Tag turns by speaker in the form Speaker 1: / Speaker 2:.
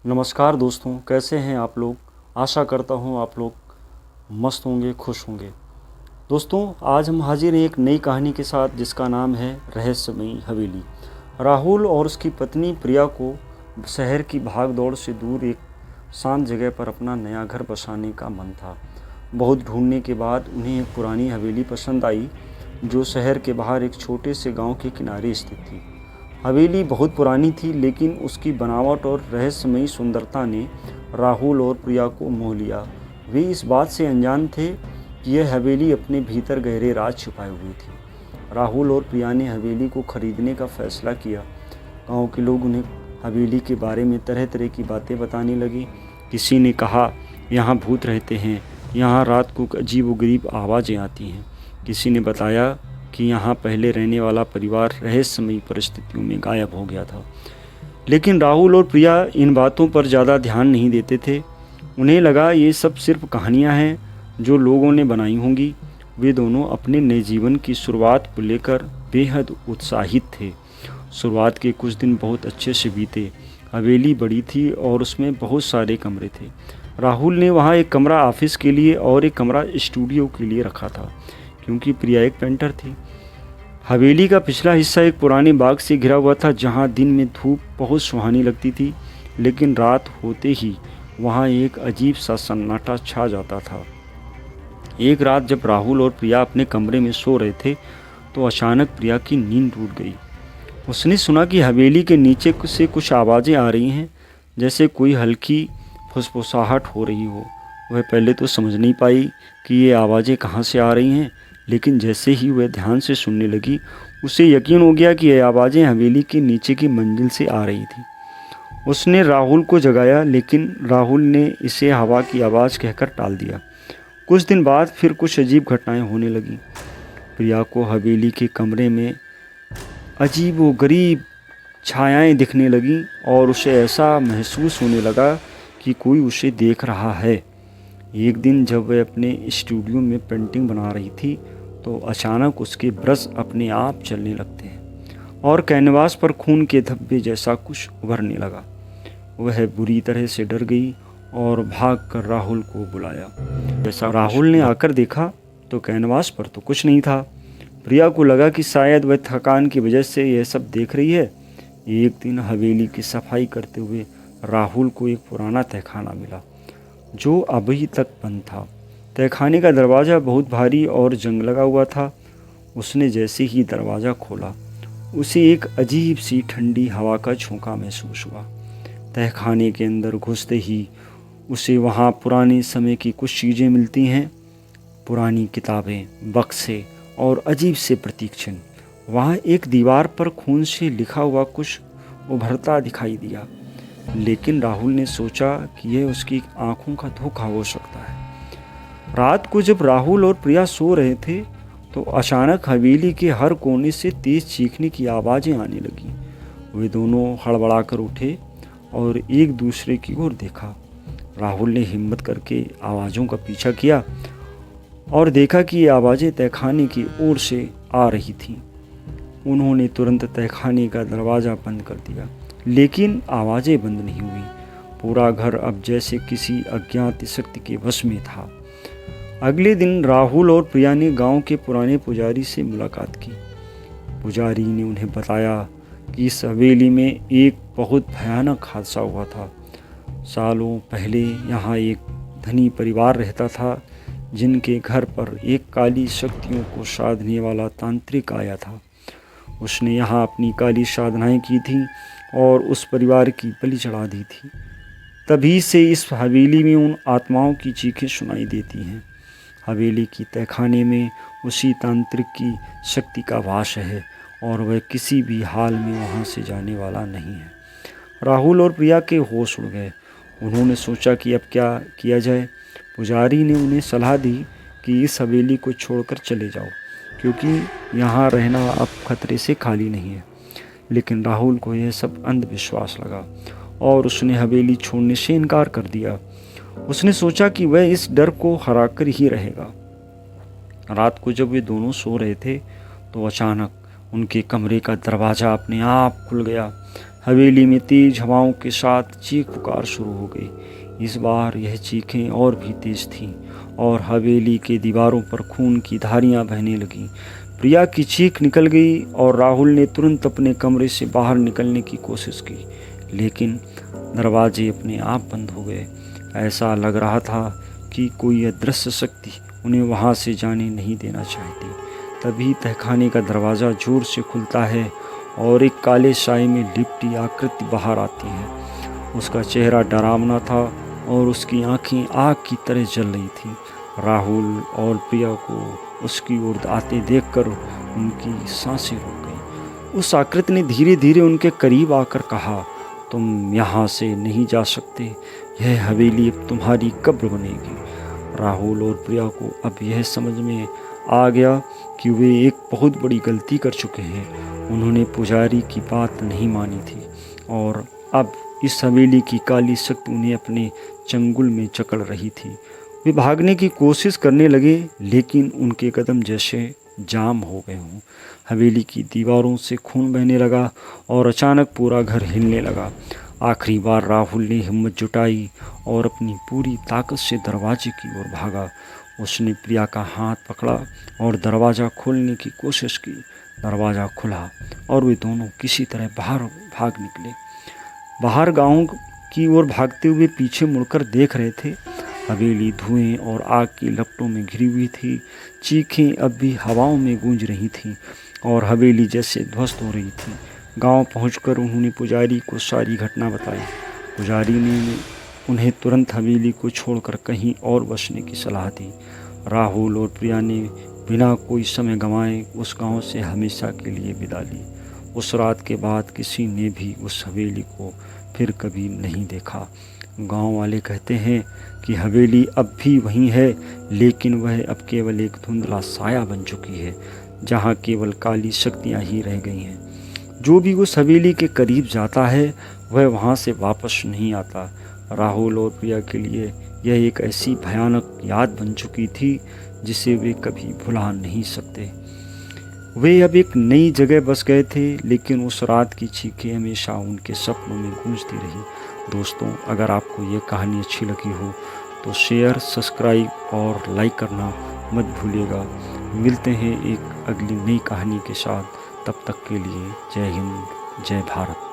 Speaker 1: नमस्कार दोस्तों, कैसे हैं आप लोग। आशा करता हूं आप लोग मस्त होंगे, खुश होंगे। दोस्तों, आज हम हाजिर हैं एक नई कहानी के साथ जिसका नाम है रहस्यमयी हवेली। राहुल और उसकी पत्नी प्रिया को शहर की भाग दौड़ से दूर एक शांत जगह पर अपना नया घर बसाने का मन था। बहुत ढूंढने के बाद उन्हें एक पुरानी हवेली पसंद आई जो शहर के बाहर एक छोटे से गांव के किनारे स्थित थी। हवेली बहुत पुरानी थी, लेकिन उसकी बनावट और रहस्यमयी सुंदरता ने राहुल और प्रिया को मोह लिया। वे इस बात से अनजान थे कि यह हवेली अपने भीतर गहरे राज छुपाए हुए थी। राहुल और प्रिया ने हवेली को खरीदने का फैसला किया। गांव के लोग उन्हें हवेली के बारे में तरह तरह की बातें बताने लगी। किसी ने कहा यहाँ भूत रहते हैं, यहाँ रात को अजीब-ओ-गरीब आवाज़ें आती हैं। किसी ने बताया कि यहाँ पहले रहने वाला परिवार रहस्यमयी परिस्थितियों में गायब हो गया था। लेकिन राहुल और प्रिया इन बातों पर ज़्यादा ध्यान नहीं देते थे। उन्हें लगा ये सब सिर्फ कहानियाँ हैं जो लोगों ने बनाई होंगी। वे दोनों अपने नए जीवन की शुरुआत को लेकर बेहद उत्साहित थे। शुरुआत के कुछ दिन बहुत अच्छे से बीते। हवेली बड़ी थी और उसमें बहुत सारे कमरे थे। राहुल ने वहाँ एक कमरा ऑफिस के लिए और एक कमरा स्टूडियो के लिए रखा था, क्योंकि प्रिया एक पेंटर थी। हवेली का पिछला हिस्सा एक पुराने बाग से घिरा हुआ था, जहाँ दिन में धूप बहुत सुहानी लगती थी, लेकिन रात होते ही वहाँ एक अजीब सा सन्नाटा छा जाता था। एक रात जब राहुल और प्रिया अपने कमरे में सो रहे थे, तो अचानक प्रिया की नींद टूट गई। उसने सुना कि हवेली के नीचे से कुछ आवाज़ें आ रही हैं, जैसे कोई हल्की फुसफुसाहट हो रही हो। वह पहले तो समझ नहीं पाई कि ये आवाज़ें कहाँ से आ रही हैं, लेकिन जैसे ही वह ध्यान से सुनने लगी, उसे यकीन हो गया कि ये आवाज़ें हवेली के नीचे की मंजिल से आ रही थी। उसने राहुल को जगाया, लेकिन राहुल ने इसे हवा की आवाज़ कहकर टाल दिया। कुछ दिन बाद फिर कुछ अजीब घटनाएं होने लगीं। प्रिया को हवेली के कमरे में अजीब व गरीब छायाएं दिखने लगीं और उसे ऐसा महसूस होने लगा कि कोई उसे देख रहा है। एक दिन जब वह अपने स्टूडियो में पेंटिंग बना रही थी, तो अचानक उसके ब्रश अपने आप चलने लगते हैं और कैनवास पर खून के धब्बे जैसा कुछ उभरने लगा। वह बुरी तरह से डर गई और भागकर राहुल को बुलाया। जैसा राहुल ने आकर देखा तो कैनवास पर तो कुछ नहीं था। प्रिया को लगा कि शायद वह थकान की वजह से यह सब देख रही है। एक दिन हवेली की सफाई करते हुए राहुल को एक पुराना तहखाना मिला जो अभी तक बंद था। तहखाने का दरवाज़ा बहुत भारी और जंग लगा हुआ था। उसने जैसे ही दरवाज़ा खोला, उसे एक अजीब सी ठंडी हवा का झोंका महसूस हुआ। तहखाने के अंदर घुसते ही उसे वहाँ पुराने समय की कुछ चीज़ें मिलती हैं। पुरानी किताबें, बक्से और अजीब से प्रतीक चिन्ह। वहाँ एक दीवार पर खून से लिखा हुआ कुछ उभरता दिखाई दिया, लेकिन राहुल ने सोचा कि यह उसकी आंखों का धोखा हो सकता है। रात को जब राहुल और प्रिया सो रहे थे, तो अचानक हवेली के हर कोने से तेज चीखने की आवाज़ें आने लगीं। वे दोनों हड़बड़ाकर उठे और एक दूसरे की ओर देखा। राहुल ने हिम्मत करके आवाज़ों का पीछा किया और देखा कि ये आवाज़ें तहखाने की ओर से आ रही थीं। उन्होंने तुरंत तहखाने का दरवाज़ा बंद कर दिया, लेकिन आवाज़ें बंद नहीं हुई। पूरा घर अब जैसे किसी अज्ञात शक्ति के वश में था। अगले दिन राहुल और प्रिया ने गांव के पुराने पुजारी से मुलाकात की। पुजारी ने उन्हें बताया कि इस हवेली में एक बहुत भयानक हादसा हुआ था। सालों पहले यहाँ एक धनी परिवार रहता था, जिनके घर पर एक काली शक्तियों को साधने वाला तांत्रिक आया था। उसने यहाँ अपनी काली साधनाएं की थीं और उस परिवार की बलि चढ़ा दी थी। तभी से इस हवेली में उन आत्माओं की चीखें सुनाई देती हैं। हवेली की तहखाने में उसी तांत्रिक की शक्ति का वास है और वह किसी भी हाल में वहाँ से जाने वाला नहीं है। राहुल और प्रिया के होश उड़ गए। उन्होंने सोचा कि अब क्या किया जाए। पुजारी ने उन्हें सलाह दी कि इस हवेली को छोड़कर चले जाओ, क्योंकि यहाँ रहना अब खतरे से खाली नहीं है। लेकिन राहुल को यह सब अंधविश्वास लगा और उसने हवेली छोड़ने से इनकार कर दिया। उसने सोचा कि वह इस डर को हराकर ही रहेगा। रात को जब वे दोनों सो रहे थे, तो अचानक उनके कमरे का दरवाज़ा अपने आप खुल गया। हवेली में तेज हवाओं के साथ चीख पुकार शुरू हो गई। इस बार यह चीखें और भी तेज थीं और हवेली के दीवारों पर खून की धारियां बहने लगीं। प्रिया की चीख निकल गई और राहुल ने तुरंत अपने कमरे से बाहर निकलने की कोशिश की, लेकिन दरवाजे अपने आप बंद हो गए। ऐसा लग रहा था कि कोई अदृश्य शक्ति उन्हें वहां से जाने नहीं देना चाहती। तभी तहखाने का दरवाज़ा जोर से खुलता है और एक काले साए में लिपटी आकृति बाहर आती है। उसका चेहरा डरावना था और उसकी आंखें आग की तरह जल रही थीं। राहुल और प्रिया को उसकी ओर आते देखकर उनकी सांसें रुक गईं। उस आकृति ने धीरे धीरे उनके करीब आकर कहा, तुम यहाँ से नहीं जा सकते, यह हवेली अब तुम्हारी कब्र बनेगी। राहुल और प्रिया को अब यह समझ में आ गया कि वे एक बहुत बड़ी गलती कर चुके हैं। उन्होंने पुजारी की बात नहीं मानी थी और अब इस हवेली की काली शक्ति उन्हें अपने चंगुल में जकड़ रही थी। वे भागने की कोशिश करने लगे, लेकिन उनके कदम जैसे जाम हो गए हों। हवेली की दीवारों से खून बहने लगा और अचानक पूरा घर हिलने लगा। आखिरी बार राहुल ने हिम्मत जुटाई और अपनी पूरी ताकत से दरवाजे की ओर भागा। उसने प्रिया का हाथ पकड़ा और दरवाज़ा खोलने की कोशिश की। दरवाज़ा खुला और वे दोनों किसी तरह बाहर भाग निकले। बाहर गांव की ओर भागते हुए पीछे मुड़कर देख रहे थे। हवेली धुएं और आग की लपटों में घिरी हुई थी। चीखें अब भी हवाओं में गूंज रही थीं और हवेली जैसे ध्वस्त हो रही थी। गांव पहुंचकर उन्होंने पुजारी को सारी घटना बताई। पुजारी ने उन्हें तुरंत हवेली को छोड़कर कहीं और बसने की सलाह दी। राहुल और प्रिया ने बिना कोई समय गंवाए उस गांव से हमेशा के लिए विदा ली। उस रात के बाद किसी ने भी उस हवेली को फिर कभी नहीं देखा। गांव वाले कहते हैं कि हवेली अब भी वहीं है, लेकिन वह अब केवल एक धुंधला साया बन चुकी है, जहां केवल काली शक्तियां ही रह गई हैं। जो भी उस हवेली के करीब जाता है वह वहां से वापस नहीं आता। राहुल और प्रिया के लिए यह एक ऐसी भयानक याद बन चुकी थी जिसे वे कभी भुला नहीं सकते। वे अब एक नई जगह बस गए थे, लेकिन उस रात की चीखें हमेशा उनके सपनों में गूंजती रही। दोस्तों, अगर आपको ये कहानी अच्छी लगी हो तो शेयर, सब्सक्राइब और लाइक करना मत भूलिएगा। मिलते हैं एक अगली नई कहानी के साथ। तब तक के लिए जय हिंद, जय भारत।